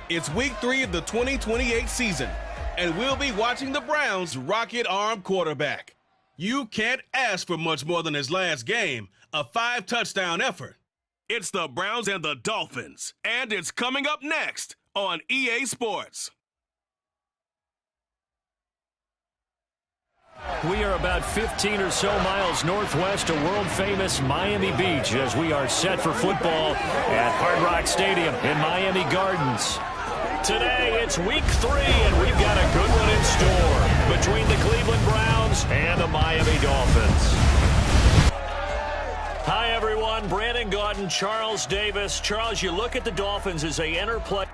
It's week 3 of the 2028 season, and we'll be watching the Browns' rocket-armed quarterback. You can't ask for much more than his last game, a 5-touchdown effort. It's the Browns and the Dolphins, and it's coming up next on EA Sports. We are about 15 or so miles northwest of world-famous Miami Beach as we are set for football at Hard Rock Stadium in Miami Gardens. Today, it's week 3, and we've got a good one in store between the Cleveland Browns and the Miami Dolphins. Hi, everyone. Brandon Gaudin, Charles Davis. Charles, you look at the Dolphins as they enter play.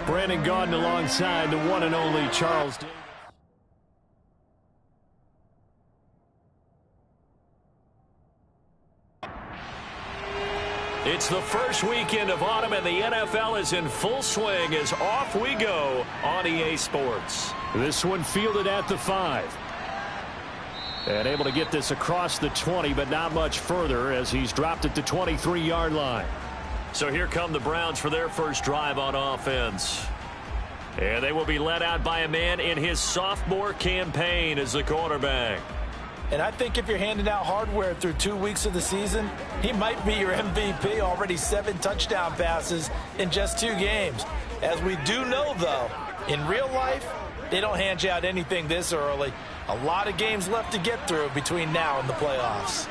Brandon Gaudin alongside the one and only Charles Davis. It's the first weekend of autumn, and the NFL is in full swing as off we go on EA Sports. This one fielded at the 5. And able to get this across the 20, but not much further as he's dropped at the 23-yard line. So here come the Browns for their first drive on offense. And they will be led out by a man in his sophomore campaign as the quarterback. And I think if you're handing out hardware through 2 weeks of the season, he might be your MVP. Already 7 touchdown passes in just 2 games. As we do know, though, in real life, they don't hand you out anything this early. A lot of games left to get through between now and the playoffs.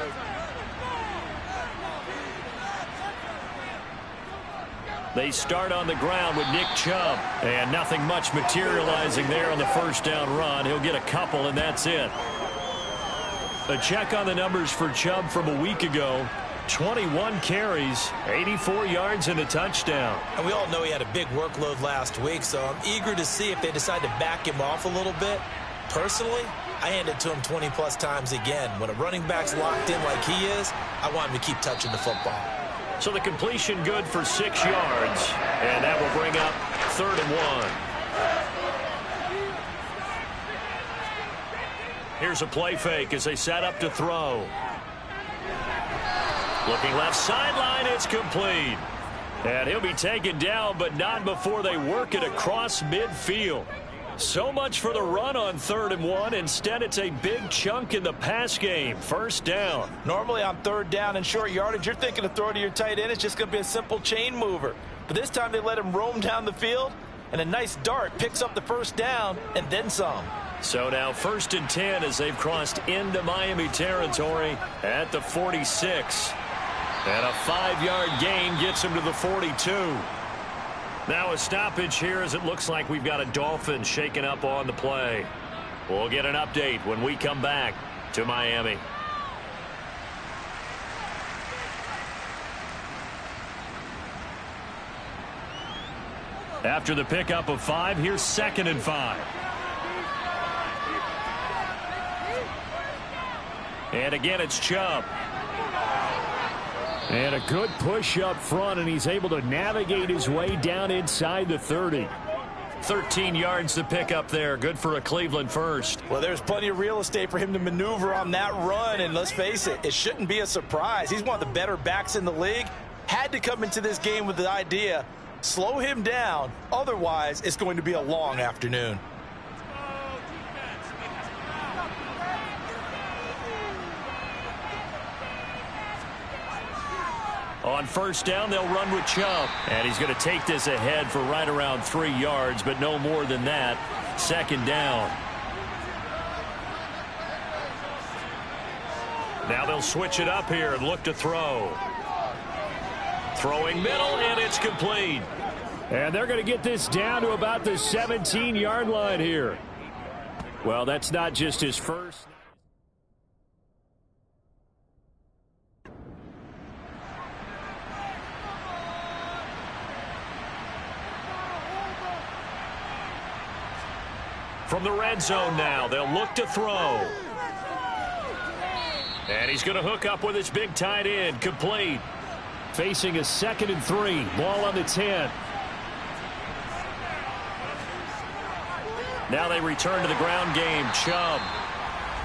They start on the ground with Nick Chubb. And nothing much materializing there on the first down run. He'll get a couple, and that's it. A check on the numbers for Chubb from a week ago. 21 carries, 84 yards, and a touchdown. And we all know he had a big workload last week, so I'm eager to see if they decide to back him off a little bit. Personally, I hand it to him 20-plus times again. When a running back's locked in like he is, I want him to keep touching the football. So the completion good for 6 yards, and that will bring up 3rd and 1. Here's a play fake as they set up to throw. Looking left sideline, it's complete. And he'll be taken down, but not before they work it across midfield. So much for the run on 3rd and 1. Instead, it's a big chunk in the pass game. First down. Normally on 3rd down and short yardage, you're thinking of throwing to your tight end. It's just going to be a simple chain mover. But this time they let him roam down the field, and a nice dart picks up the first down and then some. So now 1st and 10 as they've crossed into Miami territory at the 46. And a 5-yard gain gets him to the 42. Now a stoppage here as it looks like we've got a Dolphin shaken up on the play. We'll get an update when we come back to Miami. After the pickup of 5, here's 2nd and 5. And again, it's Chubb. And a good push up front, and he's able to navigate his way down inside the 30. 13 yards to pick up there. Good for a Cleveland first. Well, there's plenty of real estate for him to maneuver on that run, and let's face it, it shouldn't be a surprise. He's one of the better backs in the league. Had to come into this game with the idea, slow him down, otherwise it's going to be a long afternoon. On first down, they'll run with Chubb. And he's going to take this ahead for right around 3 yards, but no more than that. 2nd down. Now they'll switch it up here and look to throw. Throwing middle, and it's complete. And they're going to get this down to about the 17-yard line here. Well, that's not just his first. From the red zone now, they'll look to throw. And he's going to hook up with his big tight end, complete. Facing a 2nd and 3, ball on the 10. Now they return to the ground game, Chubb.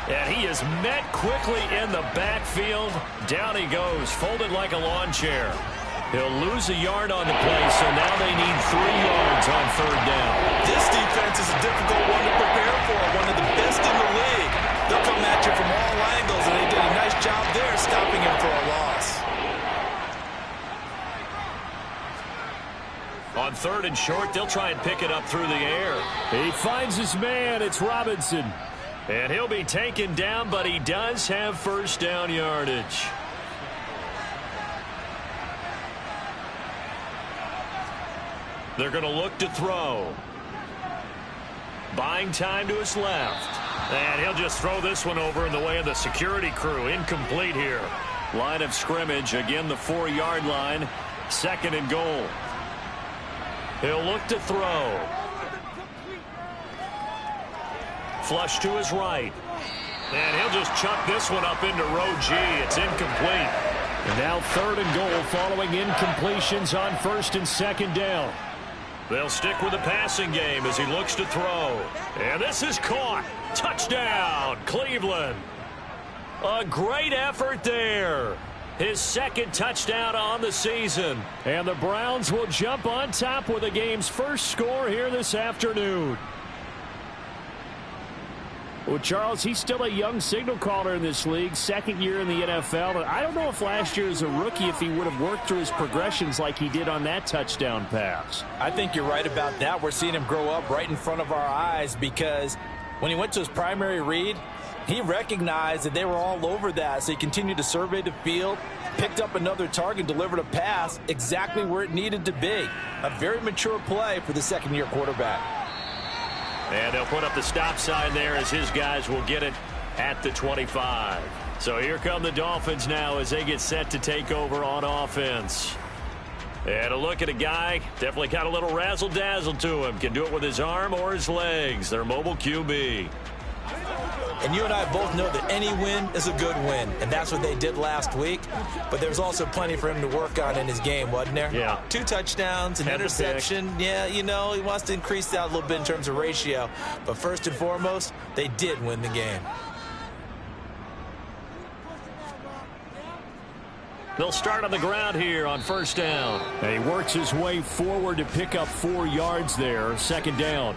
And he is met quickly in the backfield. Down he goes, folded like a lawn chair. He'll lose a yard on the play, so now they need 3 yards on 3rd down. This defense is a difficult one to prepare for, one of the best in the league. They'll come at you from all angles, and they did a nice job there stopping him for a loss. On 3rd and short, they'll try and pick it up through the air. He finds his man. It's Robinson. And he'll be taken down, but he does have 1st down yardage. They're going to look to throw. Buying time to his left. And he'll just throw this one over in the way of the security crew. Incomplete here. Line of scrimmage. Again, the 4-yard line. 2nd and goal. He'll look to throw. Flush to his right. And he'll just chuck this one up into row G. It's incomplete. And now 3rd and goal following incompletions on 1st and 2nd down. They'll stick with the passing game as he looks to throw. And this is caught. Touchdown, Cleveland. A great effort there. His 2nd touchdown on the season. And the Browns will jump on top with the game's first score here this afternoon. Well, Charles, he's still a young signal caller in this league, 2nd year in the NFL. But I don't know if last year as a rookie if he would have worked through his progressions like he did on that touchdown pass. I think you're right about that. We're seeing him grow up right in front of our eyes because when he went to his primary read, he recognized that they were all over that, so he continued to survey the field, picked up another target, delivered a pass exactly where it needed to be. A very mature play for the 2nd-year quarterback. And they'll put up the stop sign there as his guys will get it at the 25. So here come the Dolphins now as they get set to take over on offense. And a look at a guy, definitely got a little razzle-dazzle to him. Can do it with his arm or his legs. Their mobile QB. And you and I both know that any win is a good win, and that's what they did last week. But there's also plenty for him to work on in his game, wasn't there? Yeah. 2 touchdowns, an interception. Yeah, you know, he wants to increase that a little bit in terms of ratio. But first and foremost, they did win the game. They'll start on the ground here on 1st down. And he works his way forward to pick up 4 yards there, 2nd down.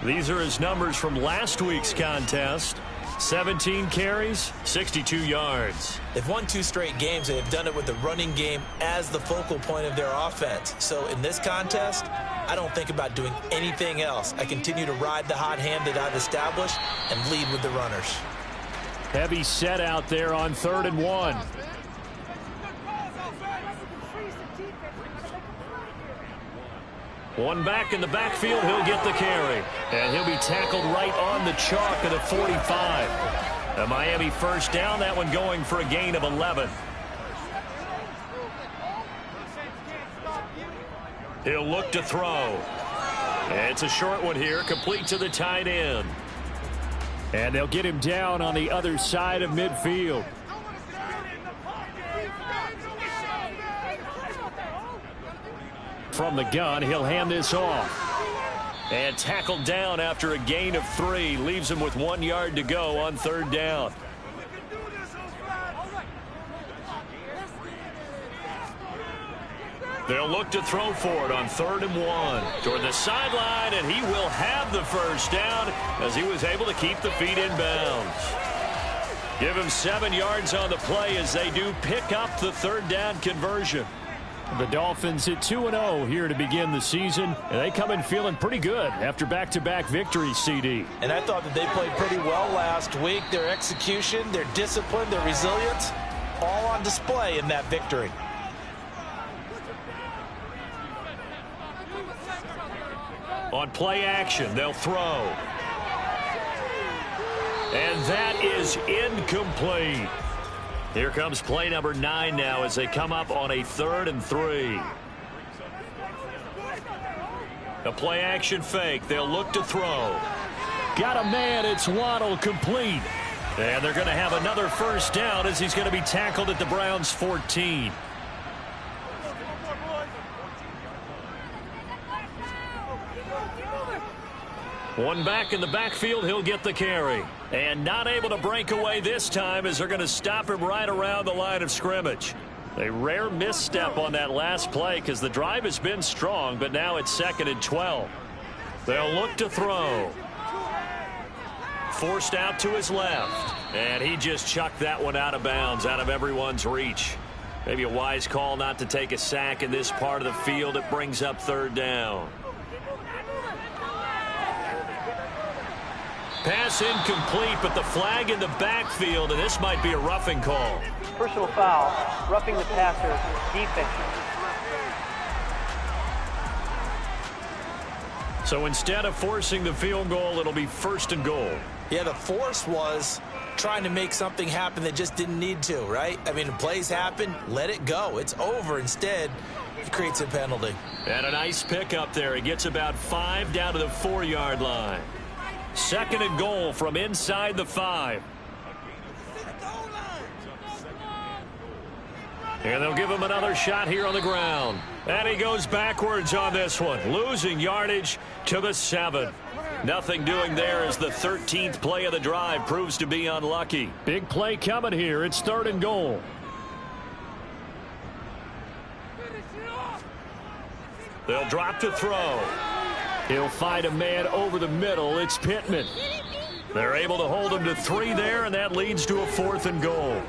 These are his numbers from last week's contest. 17 carries, 62 yards. They've won 2 straight games, and they've done it with the running game as the focal point of their offense. So in this contest, I don't think about doing anything else. I continue to ride the hot hand that I've established and lead with the runners. Heavy set out there on 3rd and 1. One back in the backfield, he'll get the carry. And he'll be tackled right on the chalk at the 45. A Miami 1st down, that one going for a gain of 11. He'll look to throw. It's a short one here, complete to the tight end. And they'll get him down on the other side of midfield. From the gun, he'll hand this off. And tackled down after a gain of 3. Leaves him with 1 yard to go on 3rd down. They'll look to throw for it on 3rd and 1. Toward the sideline, and he will have the 1st down as he was able to keep the feet in bounds. Give him 7 yards on the play as they do pick up the 3rd down conversion. The Dolphins at 2-0 here to begin the season, and they come in feeling pretty good after back-to-back victories, CD. And I thought that they played pretty well last week. Their execution, their discipline, their resilience, all on display in that victory. On play action, they'll throw. And that is incomplete. Here comes play number 9 now as they come up on a 3rd and 3. A play action fake. They'll look to throw. Got a man. It's Waddle, complete. And they're going to have another 1st down as he's going to be tackled at the Browns' 14. One back in the backfield, he'll get the carry. And not able to break away this time as they're going to stop him right around the line of scrimmage. A rare misstep on that last play because the drive has been strong, but now it's 2nd and 12. They'll look to throw. Forced out to his left. And he just chucked that one out of bounds, out of everyone's reach. Maybe a wise call not to take a sack in this part of the field. It brings up 3rd down. Pass incomplete, but the flag in the backfield, and this might be a roughing call. Personal foul, roughing the passer, defense. So instead of forcing the field goal, it'll be 1st and goal. Yeah, the force was trying to make something happen that just didn't need to, right? I mean, plays happen, let it go. It's over. Instead, it creates a penalty. And a nice pickup there. He gets about 5 down to the 4-yard line. 2nd and goal from inside the 5. And they'll give him another shot here on the ground. And he goes backwards on this one, losing yardage to the 7. Nothing doing there as the 13th play of the drive proves to be unlucky. Big play coming here. It's 3rd and goal. They'll drop to throw. He'll find a man over the middle. It's Pittman. They're able to hold him to 3 there, and that leads to a 4th and goal.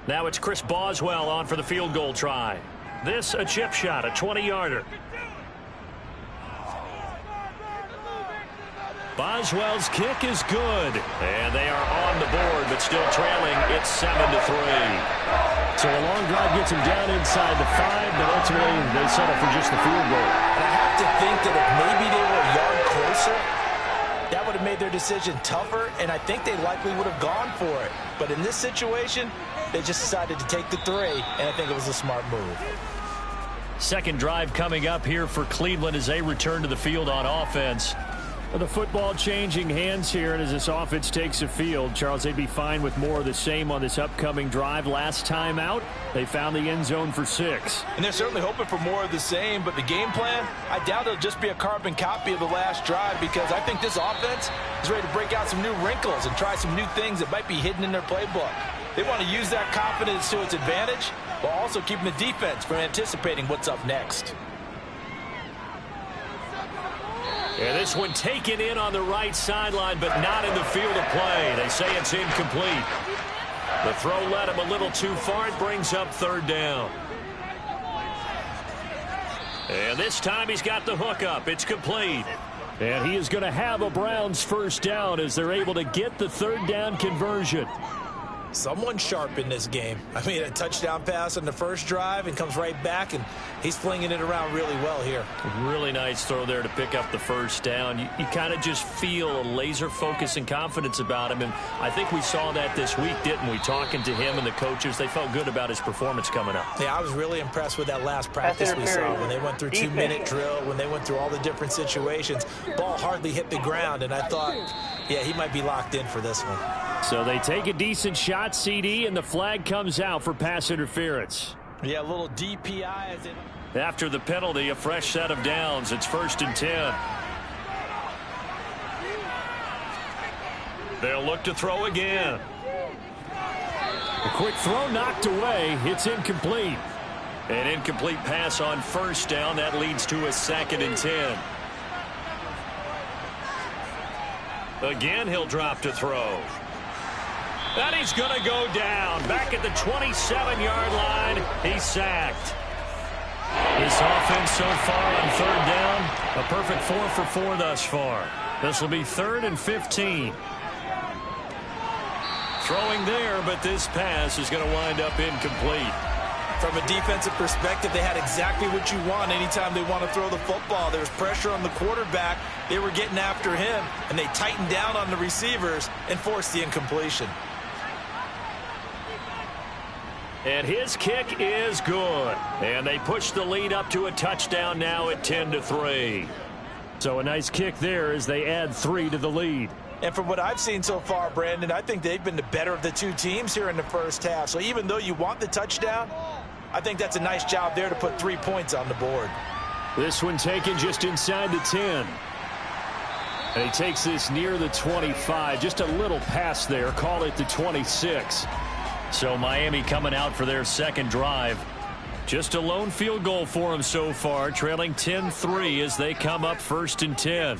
Now it's Chris Boswell on for the field goal try. This a chip shot, a 20-yarder. Boswell's kick is good. And they are on the board, but still trailing. It's 7-3. So a long drive gets him down inside the 5, but ultimately they settle for just the field goal. And I have to think that if maybe they were a yard closer, that would have made their decision tougher, and I think they likely would have gone for it. But in this situation, they just decided to take the 3, and I think it was a smart move. Second drive coming up here for Cleveland as they return to the field on offense. The football changing hands here, and as this offense takes the field, Charles, they'd be fine with more of the same on this upcoming drive. Last time out, they found the end zone for 6. And they're certainly hoping for more of the same, but the game plan, I doubt it'll just be a carbon copy of the last drive, because I think this offense is ready to break out some new wrinkles and try some new things that might be hidden in their playbook. They want to use that confidence to its advantage, while also keeping the defense from anticipating what's up next. Yeah, this one taken in on the right sideline, but not in the field of play. They say it's incomplete. The throw led him a little too far. It brings up 3rd down. And this time he's got the hook up. It's complete. And he is going to have a Browns 1st down as they're able to get the 3rd down conversion. Someone sharp in this game. I mean, a touchdown pass on the first drive and comes right back, and he's flinging it around really well here. Really nice throw there to pick up the 1st down. You kind of just feel a laser focus and confidence about him, and I think we saw that this week, didn't we? Talking to him and the coaches, they felt good about his performance coming up. Yeah, I was really impressed with that last practice we saw when they went through 2-minute drill, when they went through all the different situations. Ball hardly hit the ground, and I thought, yeah, he might be locked in for this one. So they take a decent shot, CD, and the flag comes out for pass interference. Yeah, a little DPI. After the penalty, a fresh set of downs. It's 1st and 10. They'll look to throw again. A quick throw knocked away. It's incomplete. An incomplete pass on 1st down. That leads to a 2nd and 10. Again, he'll drop to throw. And he's going to go down. Back at the 27-yard line, he's sacked. This offense so far on 3rd down, a perfect 4 for 4 thus far. This will be 3rd and 15. Throwing there, but this pass is going to wind up incomplete. From a defensive perspective, they had exactly what you want anytime they want to throw the football. There was pressure on the quarterback. They were getting after him, and they tightened down on the receivers and forced the incompletion. And his kick is good. And they push the lead up to a touchdown now at 10-3. So a nice kick there as they add 3 to the lead. And from what I've seen so far, Brandon, I think they've been the better of the two teams here in the first half. So even though you want the touchdown, I think that's a nice job there to put 3 points on the board. This one taken just inside the 10. And he takes this near the 25. Just a little pass there. Call it the 26. So Miami coming out for their second drive. Just a lone field goal for them so far, trailing 10-3 as they come up 1st and 10.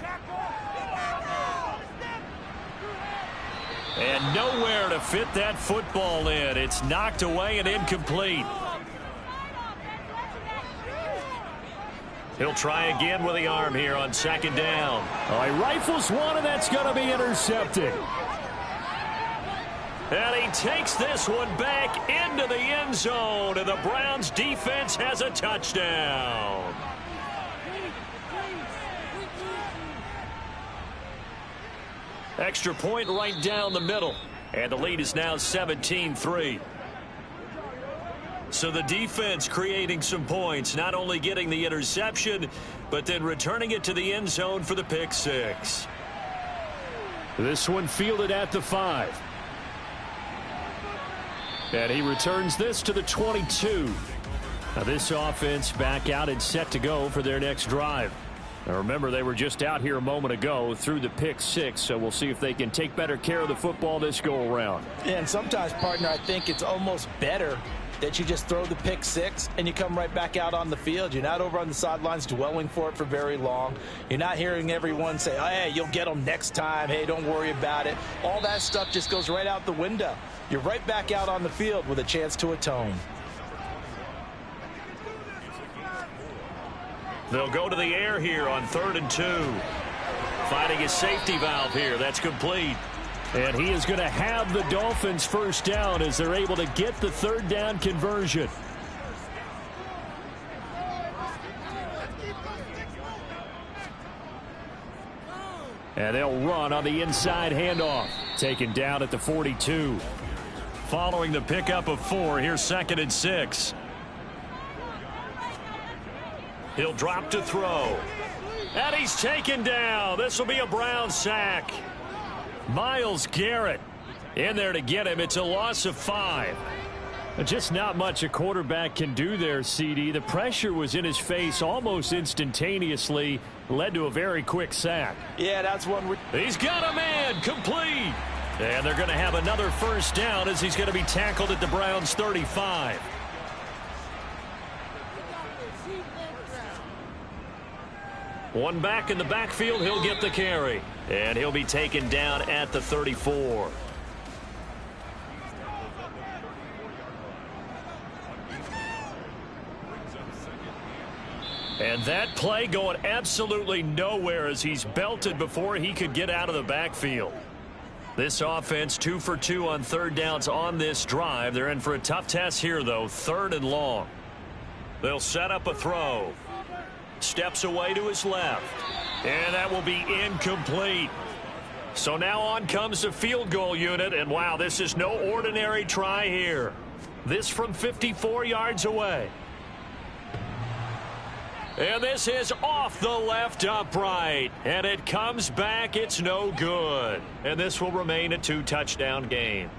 And nowhere to fit that football in. It's knocked away and incomplete. He'll try again with the arm here on 2nd down. He rifles one, and that's going to be intercepted. And he takes this one back into the end zone, and the Browns defense has a touchdown. Extra point right down the middle, and the lead is now 17-3. So the defense creating some points, not only getting the interception, but then returning it to the end zone for the pick 6. This one fielded at the 5. And he returns this to the 22. Now this offense back out and set to go for their next drive. Now remember, they were just out here a moment ago through the pick 6, so we'll see if they can take better care of the football this go around. Yeah, and sometimes, partner, I think it's almost better that you just throw the pick 6 and you come right back out on the field. You're not over on the sidelines dwelling for it for very long. You're not hearing everyone say, oh, hey, you'll get them next time. Hey, don't worry about it. All that stuff just goes right out the window. You're right back out on the field with a chance to atone. They'll go to the air here on 3rd and 2. Finding a safety valve here. That's complete. And he is going to have the Dolphins first down as they're able to get the 3rd down conversion. And they'll run on the inside handoff. Taken down at the 42. Following the pickup of 4, here's 2nd and 6. He'll drop to throw. And he's taken down. This will be a Brown sack. Myles Garrett in there to get him. It's a loss of 5. Just not much a quarterback can do there, CD. The pressure was in his face almost instantaneously. Led to a very quick sack. Yeah, that's one. He's got a man. Complete. And they're going to have another first down as he's going to be tackled at the Browns' 35. One back in the backfield. He'll get the carry. And he'll be taken down at the 34. And that play going absolutely nowhere as he's belted before he could get out of the backfield. This offense 2 for 2 on 3rd downs on this drive. They're in for a tough test here, though. 3rd and long. They'll set up a throw. Steps away to his left. And that will be incomplete. So now on comes the field goal unit. And wow, this is no ordinary try here. This from 54 yards away. And this is off the left upright. And it comes back. It's no good. And this will remain a 2-touchdown game.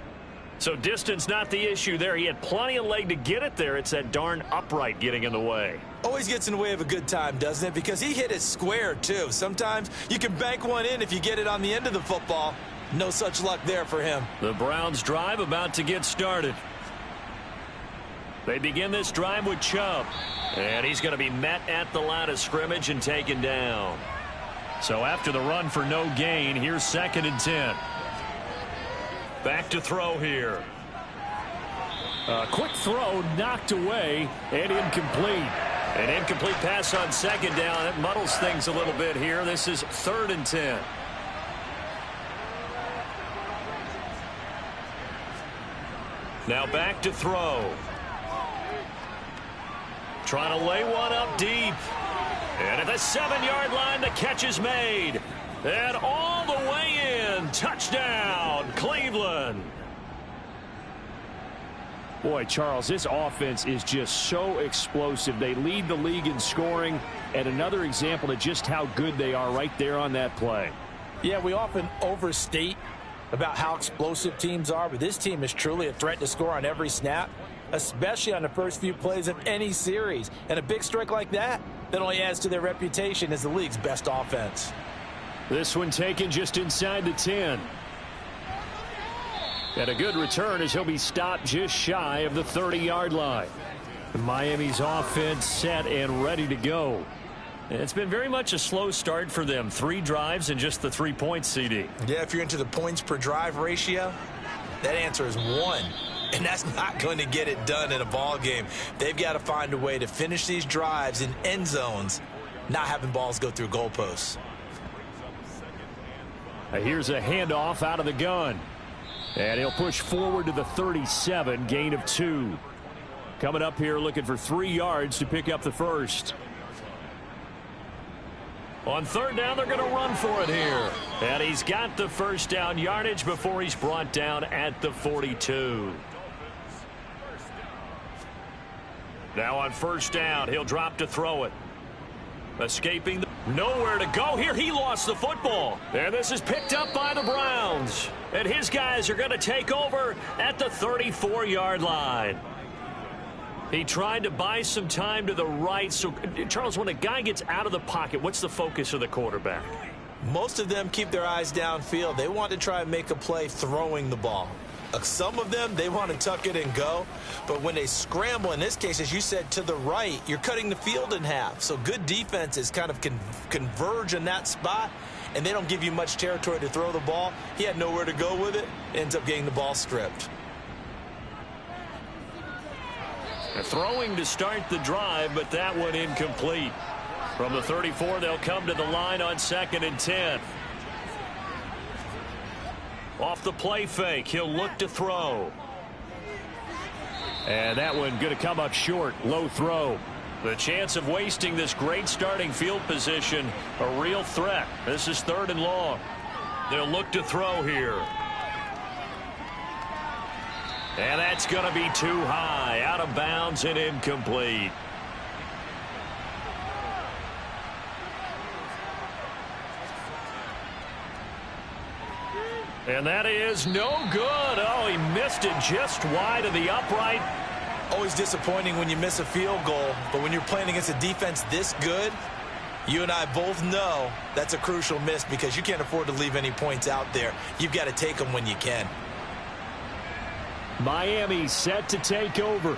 So distance not the issue there. He had plenty of leg to get it there. It's that darn upright getting in the way. Always gets in the way of a good time, doesn't it? Because he hit it square, too. Sometimes you can bank one in if you get it on the end of the football. No such luck there for him. The Browns drive about to get started. They begin this drive with Chubb. And he's going to be met at the line of scrimmage and taken down. So after the run for no gain, here's 2nd and 10. Back to throw here. A quick throw knocked away and incomplete. An incomplete pass on 2nd down. It muddles things a little bit here. This is 3rd and 10. Now back to throw. Trying to lay one up deep. And at the 7-yard line, the catch is made. And all the way in. Touchdown, Cleveland. Boy, Charles, this offense is just so explosive. They lead the league in scoring, and another example of just how good they are right there on that play. Yeah, we often overstate about how explosive teams are, but this team is truly a threat to score on every snap, especially on the first few plays of any series. And a big strike like that only adds to their reputation as the league's best offense. This one taken just inside the 10. And a good return as he'll be stopped just shy of the 30-yard line. Miami's offense set and ready to go. It's been very much a slow start for them. 3 drives and just the 3 points, CD. Yeah, if you're into the points per drive ratio, that answer is 1. And that's not going to get it done in a ball game. They've got to find a way to finish these drives in end zones, not having balls go through goalposts. Here's a handoff out of the gun. And he'll push forward to the 37, gain of 2. Coming up here looking for 3 yards to pick up the first. On third down, they're going to run for it here. And he's got the first down yardage before he's brought down at the 42. Now on first down, he'll drop to throw it. Escaping. Nowhere to go here. He lost the football. And this is picked up by the Browns. And his guys are going to take over at the 34-yard line. He tried to buy some time to the right. So, Charles, when a guy gets out of the pocket, what's the focus of the quarterback? Most of them keep their eyes downfield. They want to try and make a play throwing the ball. Some of them, they want to tuck it and go. But when they scramble, in this case, as you said, to the right, you're cutting the field in half. So good defenses kind of converge in that spot, and they don't give you much territory to throw the ball. He had nowhere to go with it, ends up getting the ball stripped. Throwing to start the drive, but that one incomplete. From the 34, they'll come to the line on 2nd and 10. Off the play fake, he'll look to throw. And that one going to come up short, low throw. The chance of wasting this great starting field position, a real threat. This is 3rd and long. They'll look to throw here. And that's going to be too high, out of bounds and incomplete. And that is no good. Oh, he missed it just wide of the upright. Always disappointing when you miss a field goal, but when you're playing against a defense this good, you and I both know that's a crucial miss because you can't afford to leave any points out there. You've got to take them when you can. Miami set to take over.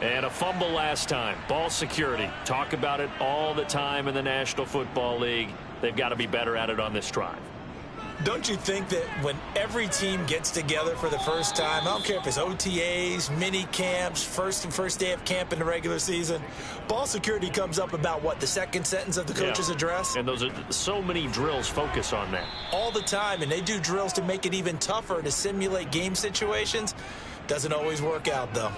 And a fumble last time. Ball security. Talk about it all the time in the National Football League. They've got to be better at it on this drive. Don't you think that when every team gets together for the first time, I don't care if it's OTAs, mini camps, first day of camp in the regular season, ball security comes up about what, the second sentence of the coach's address? And those are so many drills focus on that. All the time, and they do drills to make it even tougher to simulate game situations. Doesn't always work out, though.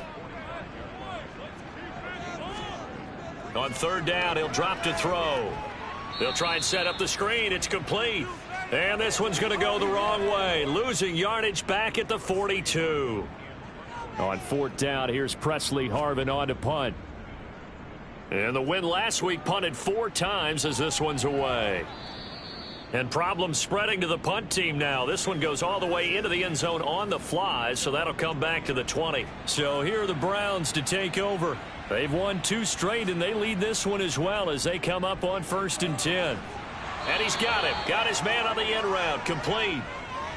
On 3rd down, he'll drop to throw. They'll try and set up the screen. It's complete. And this one's going to go the wrong way. Losing yardage back at the 42. On 4th down, here's Presley Harvin on to punt. And the win last week punted 4 times as this one's away. And problems spreading to the punt team now. This one goes all the way into the end zone on the fly, so that'll come back to the 20. So here are the Browns to take over. They've won 2 straight, and they lead this one as well as they come up on 1st and 10. And he's got him. Got his man on the end route. Complete.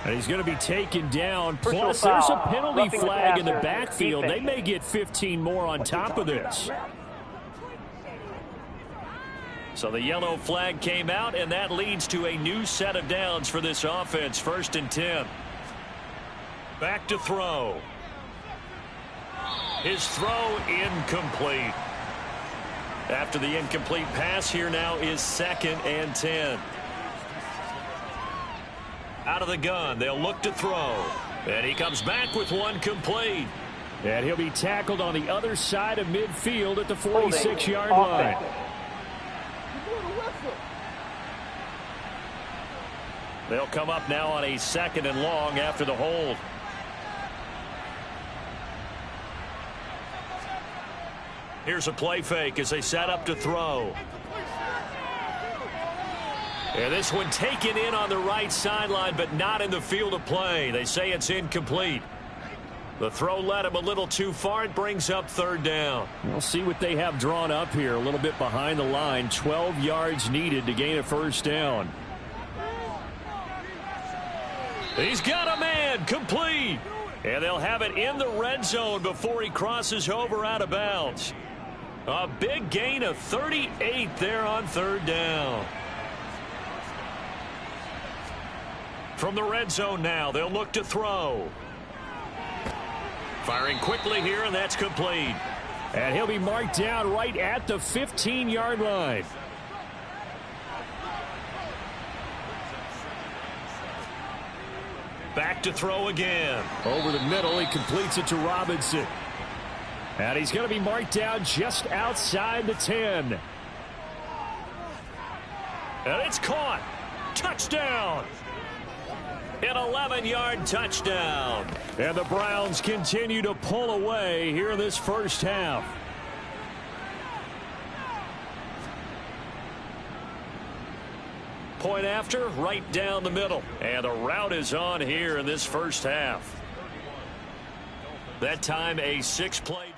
And he's going to be taken down. Plus, there's a penalty flag in the backfield. They may get 15 more on top of this. So the yellow flag came out, and that leads to a new set of downs for this offense. 1st and 10. Back to throw. His throw incomplete. After the incomplete pass, here now is 2nd and 10. Out of the gun, they'll look to throw. And he comes back with one complete. And he'll be tackled on the other side of midfield at the 46-yard line. They'll come up now on a 2nd and long after the hold. Here's a play fake as they set up to throw. And this one taken in on the right sideline, but not in the field of play. They say it's incomplete. The throw led him a little too far. It brings up third down. We'll see what they have drawn up here. A little bit behind the line. 12 yards needed to gain a first down. He's got a man. Complete. And they'll have it in the red zone before he crosses over out of bounds. A big gain of 38 there on third down. From the red zone now, they'll look to throw. Firing quickly here, and that's complete. And he'll be marked down right at the 15-yard line. Back to throw again. Over the middle, he completes it to Robinson. And he's going to be marked down just outside the 10. And it's caught. Touchdown. An 11-yard touchdown. And the Browns continue to pull away here in this first half. Point after, right down the middle. And the route is on here in this first half. That time a 6-play drive.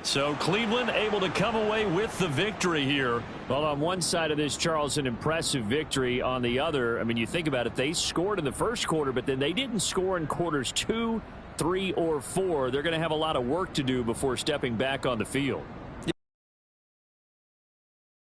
So Cleveland able to come away with the victory here. Well, on one side of this, Charles, an impressive victory. On the other, I mean, you think about it, they scored in the first quarter, but then they didn't score in quarters 2, 3, or 4. They're going to have a lot of work to do before stepping back on the field.